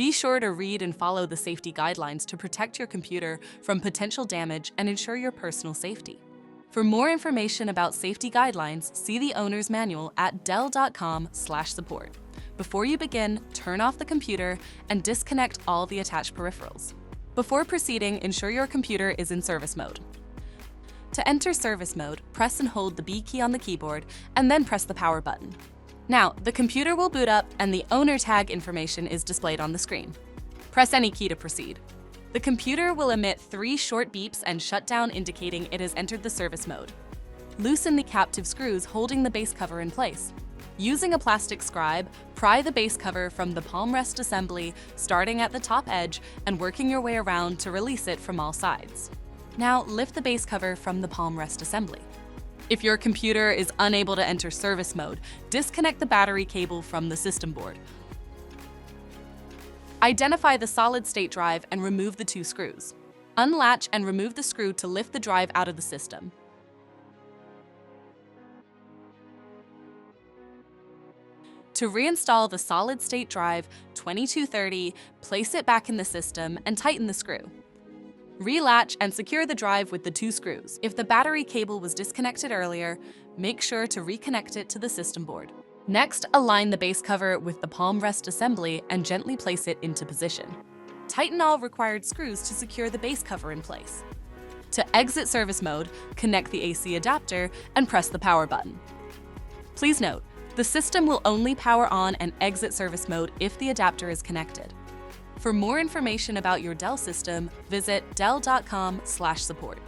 Be sure to read and follow the safety guidelines to protect your computer from potential damage and ensure your personal safety. For more information about safety guidelines, see the owner's manual at dell.com/support. Before you begin, turn off the computer and disconnect all the attached peripherals. Before proceeding, ensure your computer is in service mode. To enter service mode, press and hold the B key on the keyboard and then press the power button. Now, the computer will boot up and the owner tag information is displayed on the screen. Press any key to proceed. The computer will emit 3 short beeps and shut down, indicating it has entered the service mode. Loosen the captive screws holding the base cover in place. Using a plastic scribe, pry the base cover from the palm rest assembly, starting at the top edge and working your way around to release it from all sides. Now, lift the base cover from the palm rest assembly. If your computer is unable to enter service mode, disconnect the battery cable from the system board. Identify the solid-state drive and remove the 2 screws. Unlatch and remove the screw to lift the drive out of the system. To reinstall the solid-state drive 2230, place it back in the system and tighten the screw. Relatch and secure the drive with the 2 screws. If the battery cable was disconnected earlier, make sure to reconnect it to the system board. Next, align the base cover with the palm rest assembly and gently place it into position. Tighten all required screws to secure the base cover in place. To exit service mode, connect the AC adapter and press the power button. Please note, the system will only power on and exit service mode if the adapter is connected. For more information about your Dell system, visit dell.com/support.